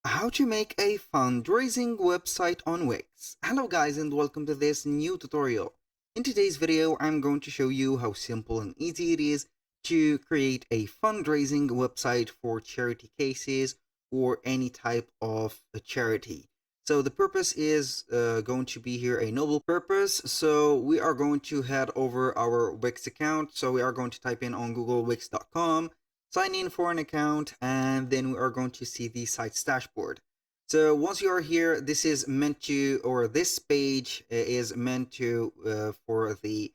How to make a fundraising website on Wix. Hello guys and welcome to this new tutorial. In today's video I'm going to show you how simple and easy it is to create a fundraising website for charity cases or any type of a charity. So the purpose is going to be here a noble purpose. So we are going to head over our Wix account. So we are going to type in on Google Wix.com, sign in for an account, and then we are going to see the site's dashboard. So once you are here, this is meant to, or this page is meant to for the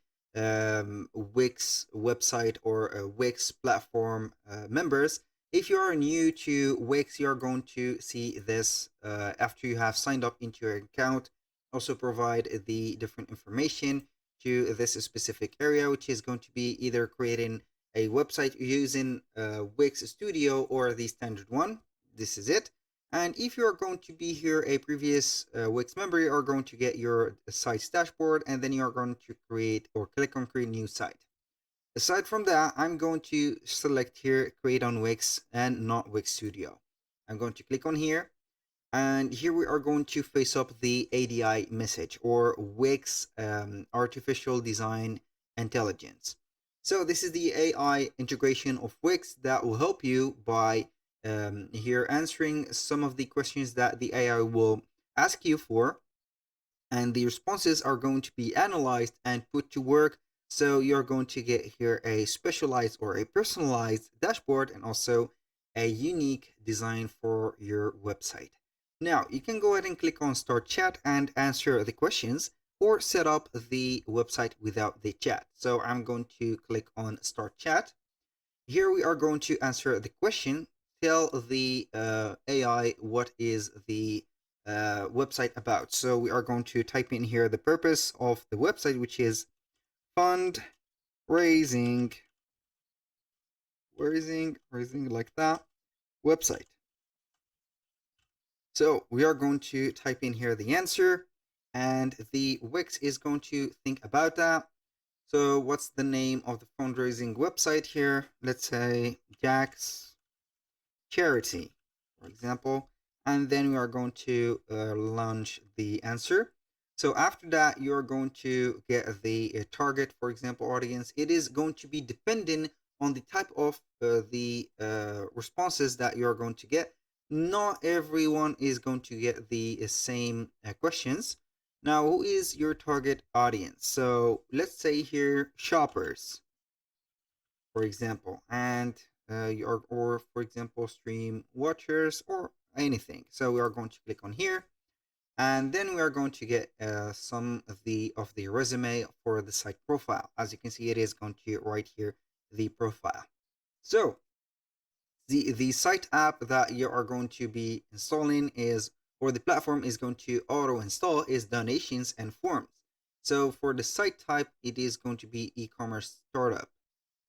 Wix website or Wix platform members. If you are new to Wix, you're going to see this after you have signed up into your account. Also provide the different information to this specific area, which is going to be either creating a website using Wix Studio or the standard one. This is it. And if you are going to be here a previous Wix member, you are going to get your site's dashboard, and then you are going to create or click on create new site. Aside from that, I'm going to select here create on Wix and not Wix Studio. I'm going to click on here, and here we are going to face up the ADI message, or Wix Artificial Design Intelligence. So this is the AI integration of Wix that will help you by here answering some of the questions that the AI will ask you for, and the responses are going to be analyzed and put to work. So you're going to get here a specialized or a personalized dashboard and also a unique design for your website. Now you can go ahead and click on start chat and answer the questions, or set up the website without the chat. So I'm going to click on start chat. Here we are going to answer the question. Tell the AI what is the website about. So we are going to type in here the purpose of the website, which is fundraising, raising like that, website. So we are going to type in here the answer, and the Wix is going to think about that. So what's the name of the fundraising website here? Let's say Jack's Charity, for example. And then we are going to launch the answer. So after that, you're going to get the target, for example, audience. It is going to be dependent on the type of the responses that you're going to get. Not everyone is going to get the same questions. Now, who is your target audience? So let's say here shoppers, for example, and or for example stream watchers or anything. So we are going to click on here, and then we are going to get some of the resume for the site profile. As you can see, it is going to right here the profile. So the site app that you are going to be installing is, or the platform is going to auto install, is donations and forms. So for the site type, it is going to be e-commerce startup.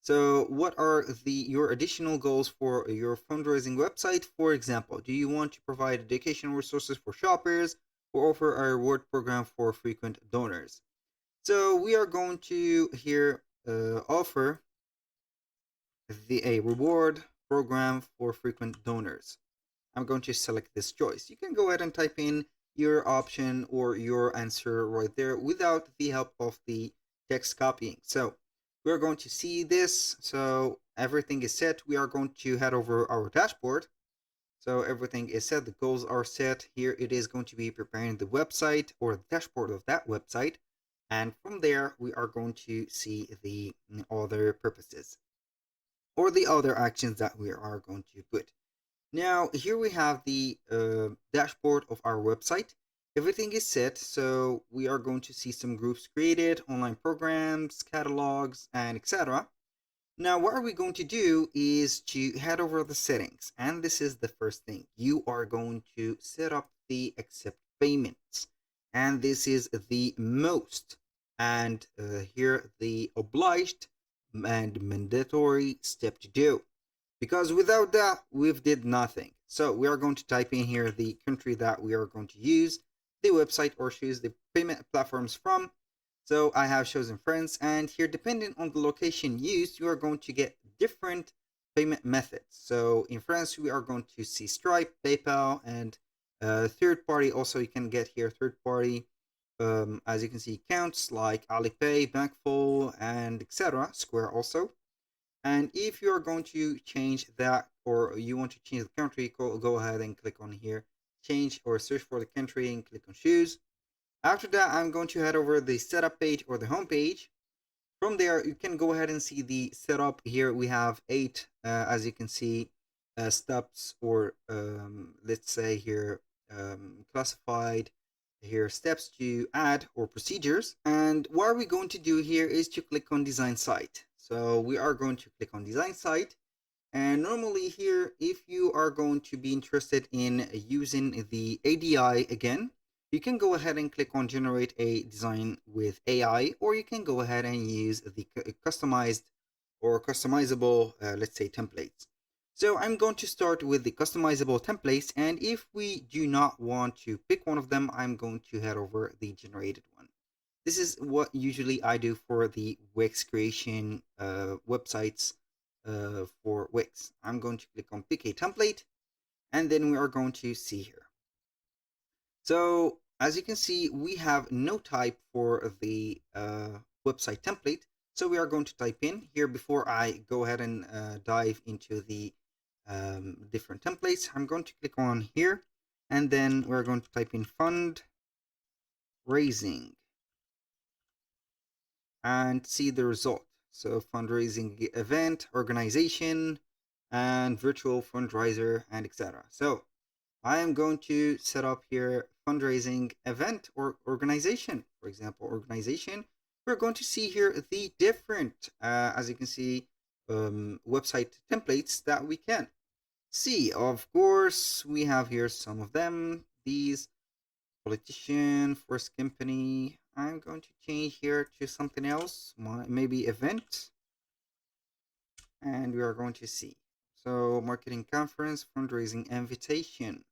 So what are your additional goals for your fundraising website? For example, do you want to provide educational resources for shoppers, or offer a reward program for frequent donors? So we are going to here offer a reward program for frequent donors. I'm going to select this choice. You can go ahead and type in your option or your answer right there without the help of the text copying. So we're going to see this. So everything is set. We are going to head over our dashboard. So everything is set. The goals are set. Here it is going to be preparing the website or the dashboard of that website. And from there, we are going to see the other purposes or the other actions that we are going to put. Now, here we have the dashboard of our website. Everything is set, so we are going to see some groups created, online programs, catalogs, and etc. Now, what are we going to do is to head over the settings, and this is the first thing. You are going to set up the accept payments, and this is the most, and here the obliged and mandatory step to do, because without that we've did nothing. So we are going to type in here the country that we are going to use the website or choose the payment platforms from. So I have chosen France, and here depending on the location used, you are going to get different payment methods. So in France, we are going to see Stripe, PayPal, and third party. Also, you can get here third party. As you can see, accounts like Alipay, Bankful, and etc. Square also. And if you are going to change that, or you want to change the country, go ahead and click on here, change or search for the country and click on choose. After that, I'm going to head over the setup page or the home page. From there, you can go ahead and see the setup. Here we have 8, as you can see, steps, or let's say here classified here steps to add or procedures. And what we're going to do here is to click on design site. So we are going to click on design site. And normally here, if you are going to be interested in using the ADI again, you can go ahead and click on generate a design with AI, or you can go ahead and use the customized or customizable, let's say, templates. So I'm going to start with the customizable templates, and if we do not want to pick one of them, I'm going to head over the generated one. This is what usually I do for the Wix creation websites for Wix. I'm going to click on pick a template, and then we are going to see here. So as you can see, we have no type for the website template. So we are going to type in here before I go ahead and dive into the different templates. I'm going to click on here, and then we're going to type in fundraising and see the result. So fundraising event, organization, and virtual fundraiser, and etc. So I am going to set up here fundraising event or organization. For example, organization. We're going to see here the different, as you can see, website templates that we can see. Of course, we have here some of them. These politician, first company. I'm going to change here to something else, maybe event, and we are going to see. So marketing conference, fundraising invitation.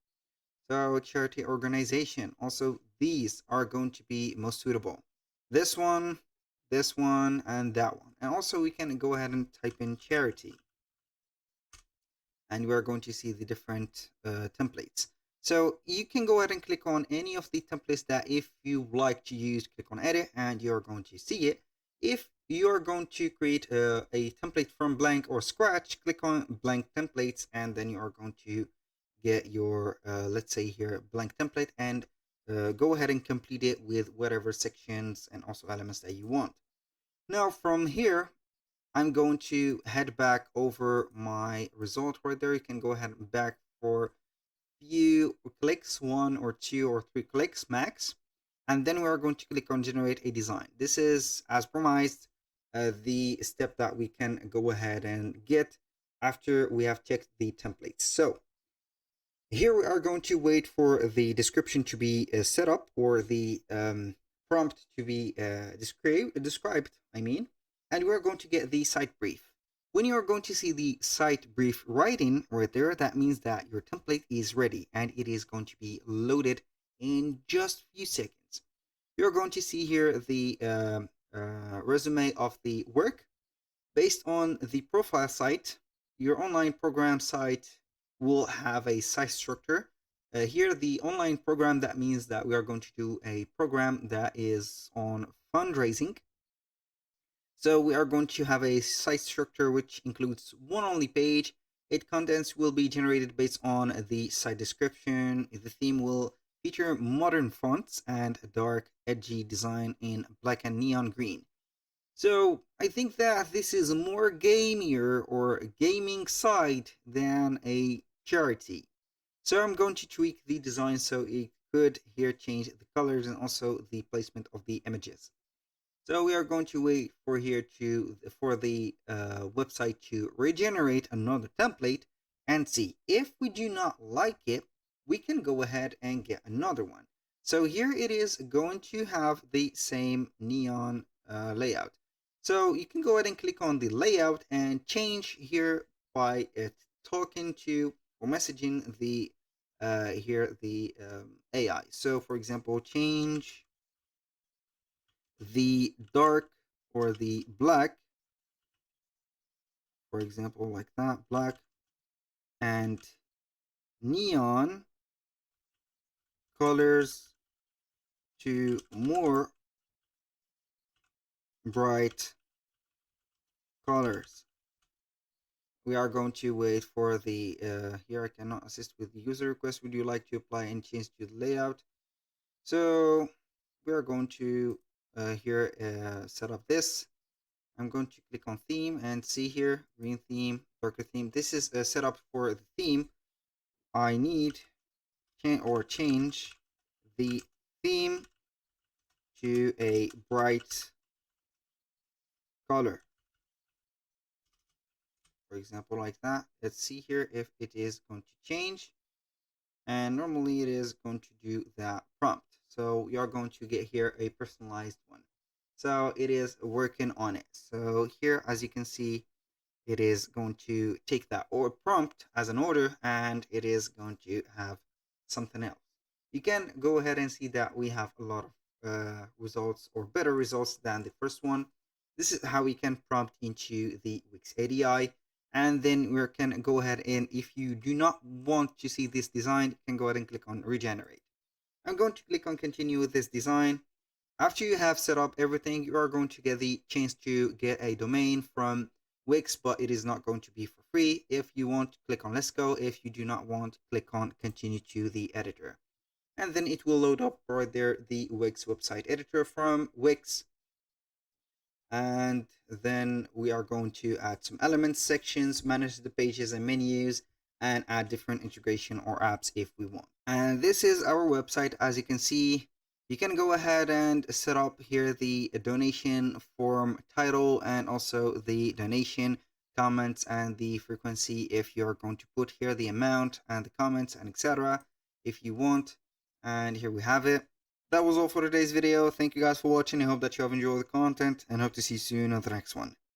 So charity organization. Also, these are going to be most suitable. This one, and that one. And also we can go ahead and type in charity. And we are going to see the different templates. So you can go ahead and click on any of the templates that if you like to use, click on edit and you're going to see it. If you're going to create a template from blank or scratch, click on blank templates, and then you are going to get your, let's say here, blank template, and go ahead and complete it with whatever sections and also elements that you want. Now from here, I'm going to head back over my result right there. You can go ahead and back for few clicks, 1 or 2 or 3 clicks max. And then we're going to click on generate a design. This is, as promised, the step that we can go ahead and get after we have checked the templates. So here we are going to wait for the description to be set up, or the prompt to be described, and we're going to get the site brief. When you are going to see the site brief writing right there, that means that your template is ready and it is going to be loaded in just a few seconds. You're going to see here the resume of the work. Based on the profile site, your online program site will have a site structure. Here, the online program, that means that we are going to do a program that is on fundraising. So we are going to have a site structure which includes one only page. Its contents will be generated based on the site description. The theme will feature modern fonts and dark, edgy design in black and neon green. So I think that this is more gamier or gaming site than a charity. So I'm going to tweak the design so it could here change the colors and also the placement of the images. So we are going to wait for here for the website to regenerate another template and see. If we do not like it, we can go ahead and get another one. So here it is going to have the same neon layout. So you can go ahead and click on the layout and change here by talking to or messaging the here the AI. So for example, change the dark or the black for example, like that, black and neon colors to more bright colors. We are going to wait for the here I cannot assist with the user request. Would you like to apply any change to the layout? So we are going to here set up this. I'm going to click on theme and see here green theme, darker theme. This is a setup for the theme. I need change the theme to a bright color, for example, like that. Let's see here if it is going to change, and normally it is going to do that prompt. So you are going to get here a personalized one. So it is working on it. So here, as you can see, it is going to take that or prompt as an order, and it is going to have something else. You can go ahead and see that we have a lot of results, or better results than the first one. This is how we can prompt into the Wix ADI, and then we can go ahead and, if you do not want to see this design, you can go ahead and click on regenerate. I'm going to click on continue with this design. After you have set up everything, you are going to get the chance to get a domain from Wix, but it is not going to be for free. If you want, click on let's go. If you do not want, click on continue to the editor. And then it will load up right there the Wix website editor from Wix. And then we are going to add some elements, sections, manage the pages and menus, and add different integration or apps if we want. And this is our website. As you can see, you can go ahead and set up here the donation form title, and also the donation comments and the frequency if you're going to put here the amount and the comments and etc. if you want. And here we have it. That was all for today's video. Thank you guys for watching. I hope that you have enjoyed the content, and hope to see you soon on the next one.